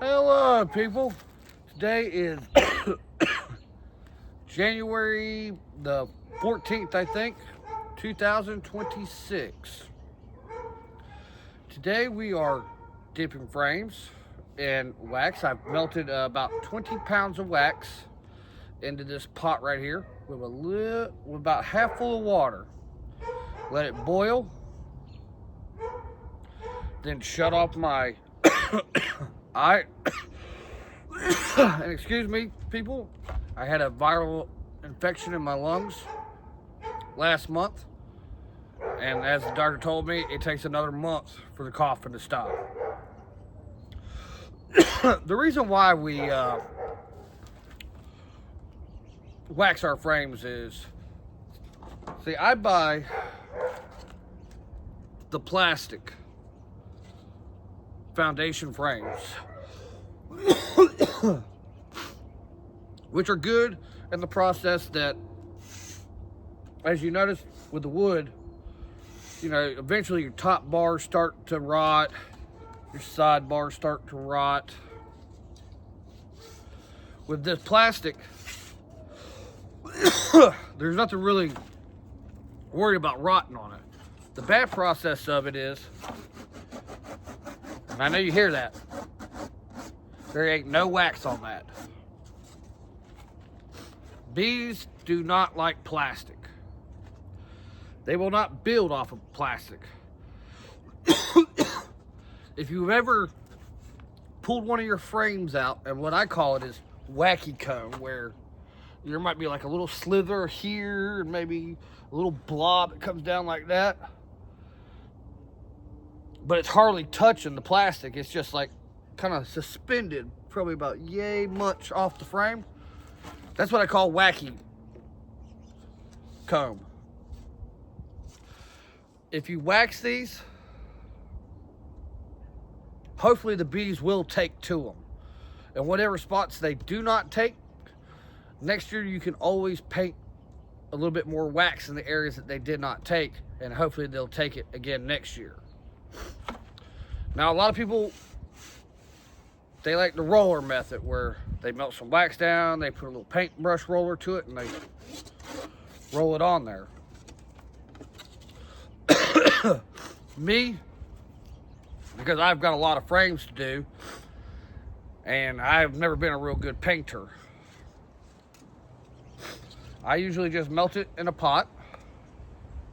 Hello, people. Today is January the 14th, I think, 2026. Today we are dipping frames in wax. I've melted about 20 pounds of wax into this pot right here with about half full of water. Let it boil, then shut off my and excuse me, people, I had a viral infection in my lungs last month, and as the doctor told me, it takes another month for the coughing to stop. The reason why we wax our frames is, see, I buy the plastic foundation frames, which are good in the process that, as you notice with the wood, you know, eventually your top bars start to rot, your side bars start to rot. With this plastic, there's nothing really worried about rotting on it. The bad process of it is, and I know you hear that, there ain't no wax on that. Bees do not like plastic. They will not build off of plastic. If you've ever pulled one of your frames out, and what I call it is wacky comb, where there might be like a little slither here and maybe a little blob that comes down like that, but it's hardly touching the plastic. It's just like kind of suspended, probably about yay much off the frame. That's what I call wacky comb. If you wax these, hopefully the bees will take to them. And whatever spots they do not take, next year you can always paint a little bit more wax in the areas that they did not take, and hopefully they'll take it again next year. Now, a lot of people, they like the roller method, where they melt some wax down, they put a little paintbrush roller to it, and they roll it on there. Me, because I've got a lot of frames to do, and I've never been a real good painter, I usually just melt it in a pot.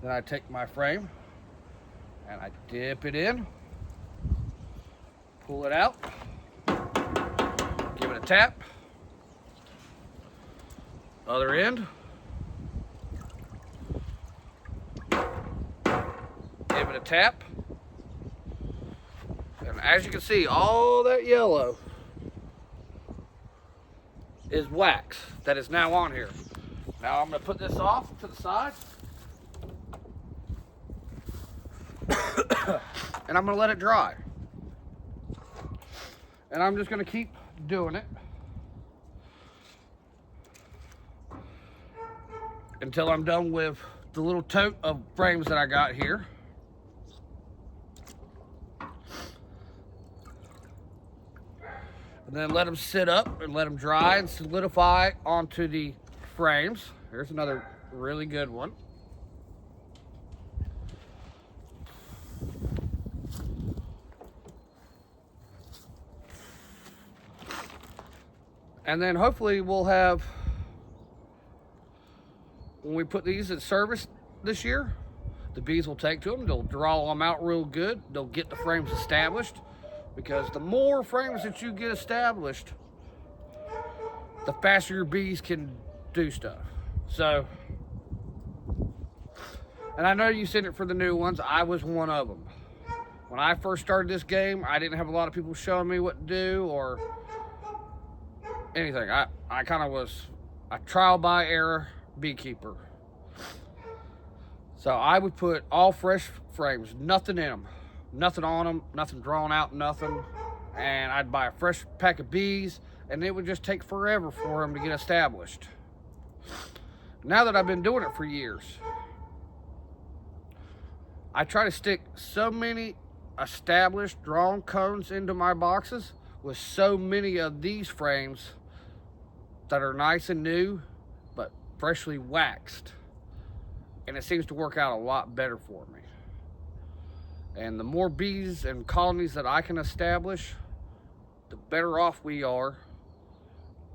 Then I take my frame and I dip it in, pull it out, give it a tap, other end, give it a tap, and as you can see, all that yellow is wax that is now on here. Now I'm going to put this off to the side, and I'm going to let it dry. And I'm just going to keep doing it until I'm done with the little tote of frames that I got here. And then let them sit up and let them dry and solidify onto the frames. Here's another really good one. And then hopefully we'll have, when we put these in service this year, the bees will take to them. They'll draw them out real good. They'll get the frames established, because the more frames that you get established, the faster your bees can do stuff. So, and I know you've seen it for the new ones. I was one of them. When I first started this game, I didn't have a lot of people showing me what to do or anything. I kind of was a trial by error beekeeper. So I would put all fresh frames, nothing in them, nothing on them, nothing drawn out, nothing. And I'd buy a fresh pack of bees, and it would just take forever for them to get established. Now that I've been doing it for years, I try to stick so many established drawn cones into my boxes with so many of these frames that are nice and new, but freshly waxed. And it seems to work out a lot better for me. And the more bees and colonies that I can establish, the better off we are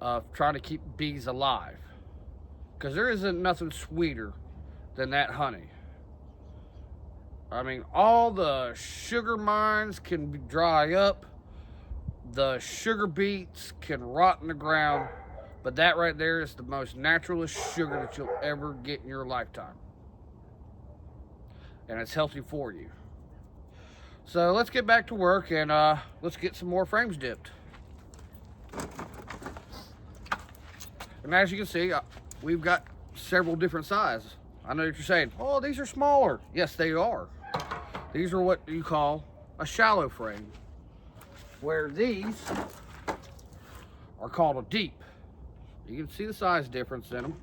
of trying to keep bees alive. Because there isn't nothing sweeter than that honey. I mean, all the sugar mines can dry up, the sugar beets can rot in the ground, but that right there is the most naturalist sugar that you'll ever get in your lifetime. And it's healthy for you. So let's get back to work and let's get some more frames dipped. And as you can see, we've got several different sizes. I know what you're saying, oh, these are smaller. Yes, they are. These are what you call a shallow frame, where these are called a deep. You can see the size difference in them.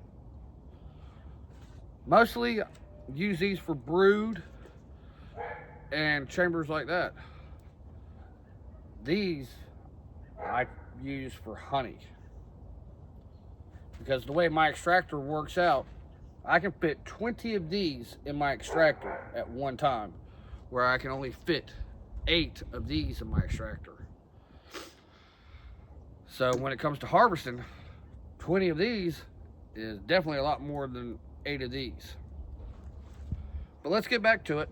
Mostly use these for brood and chambers like that. These I use for honey, because the way my extractor works out, I can fit 20 of these in my extractor at one time, where I can only fit 8 of these in my extractor. So when it comes to harvesting, 20 of these is definitely a lot more than 8 of these. But let's get back to it.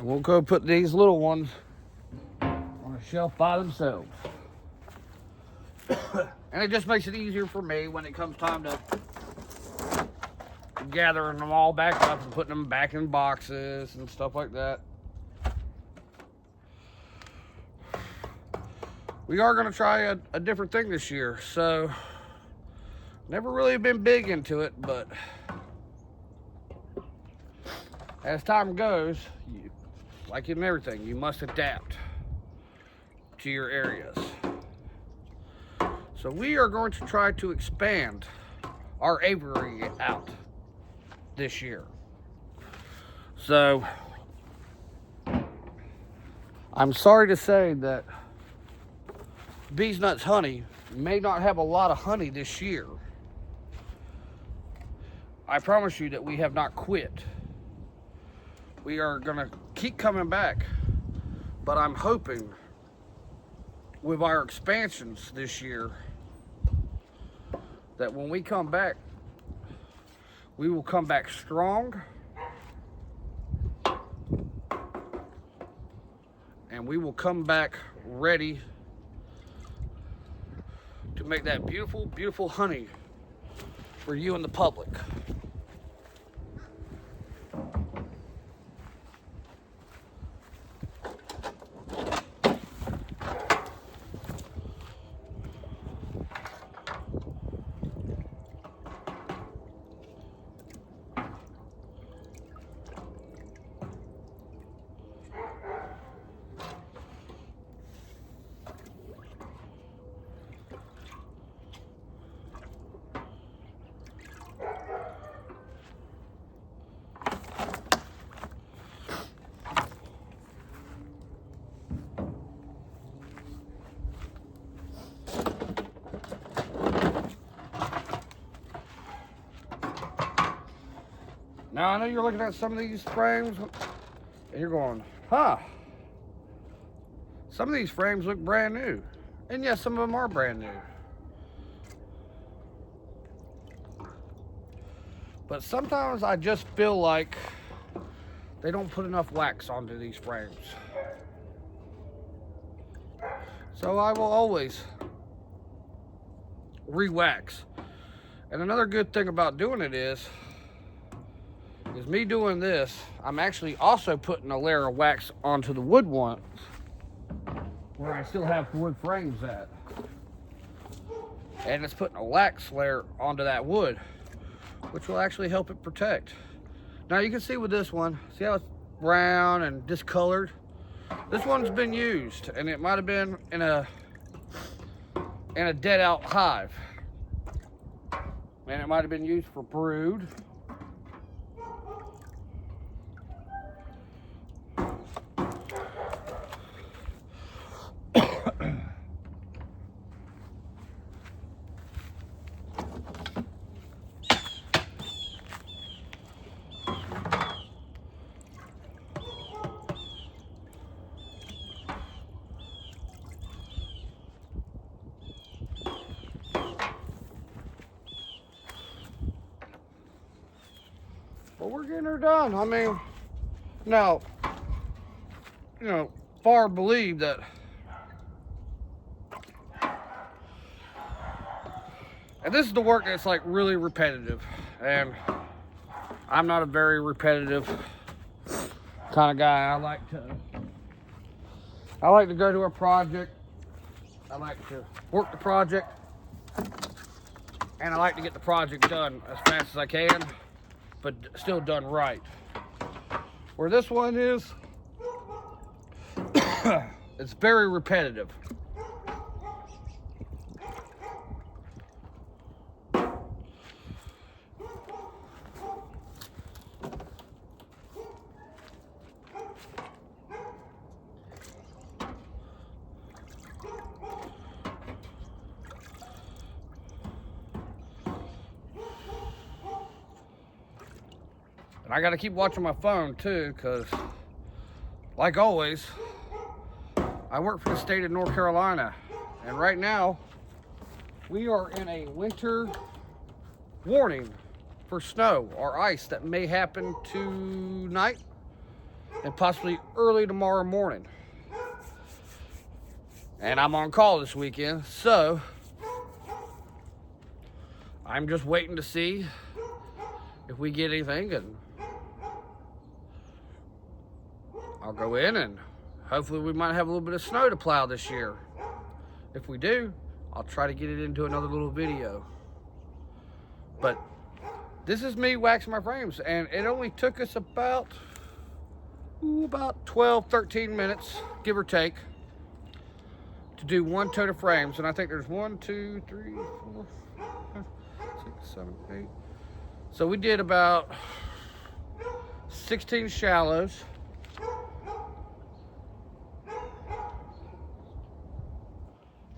We'll go put these little ones on a shelf by themselves. And it just makes it easier for me when it comes time to gathering them all back up and putting them back in boxes and stuff like that. We are going to try a different thing this year, so never really been big into it, but as time goes, like in everything, you must adapt to your areas. So we are going to try to expand our aviary out this year. So I'm sorry to say that Bees Nuts Honey may not have a lot of honey this year. I promise you that we have not quit. We are gonna keep coming back, but I'm hoping with our expansions this year that when we come back, we will come back strong, and we will come back ready to make that beautiful, beautiful honey for you and the public. Now, I know you're looking at some of these frames and you're going, huh, some of these frames look brand new. And yes, some of them are brand new. But sometimes I just feel like they don't put enough wax onto these frames. So I will always re-wax. And another good thing about doing it is me doing this, I'm actually also putting a layer of wax onto the wood ones where I still have wood frames at. and it's putting a wax layer onto that wood, which will actually help it protect. Now you can see with this one, see how it's brown and discolored? This one's been used, and it might have been in a dead out hive, and it might have been used for brood. But we're getting her done. I mean, now, you know, far believe that and this is the work that's like really repetitive, and I'm not a very repetitive kind of guy. I like to go to a project, I like to work the project, and I like to get the project done as fast as I can, but still done right. Where this one is, it's very repetitive. And I gotta keep watching my phone too, because like always, I work for the state of North Carolina, and right now we are in a winter warning for snow or ice that may happen tonight and possibly early tomorrow morning. And I'm on call this weekend, so I'm just waiting to see if we get anything, and I'll go in and hopefully we might have a little bit of snow to plow this year. If we do, I'll try to get it into another little video. But this is me waxing my frames, and it only took us about 12, 13 minutes, give or take, to do one tote of frames. And I think there's 1, 2, 3, 4, 5, 6, 7, 8. So we did about 16 shallows.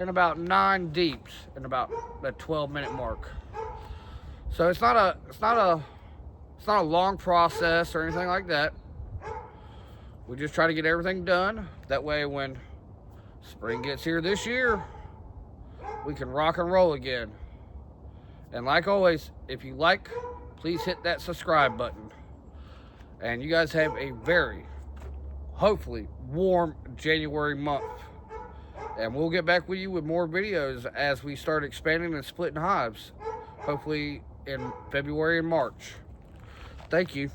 And about 9 deeps in about that 12-minute mark. So it's not a long process or anything like that. We just try to get everything done. That way when spring gets here this year, we can rock and roll again. And like always, if you like, please hit that subscribe button. And you guys have a very, hopefully, warm January month. And we'll get back with you with more videos as we start expanding and splitting hives, hopefully in February and March. Thank you.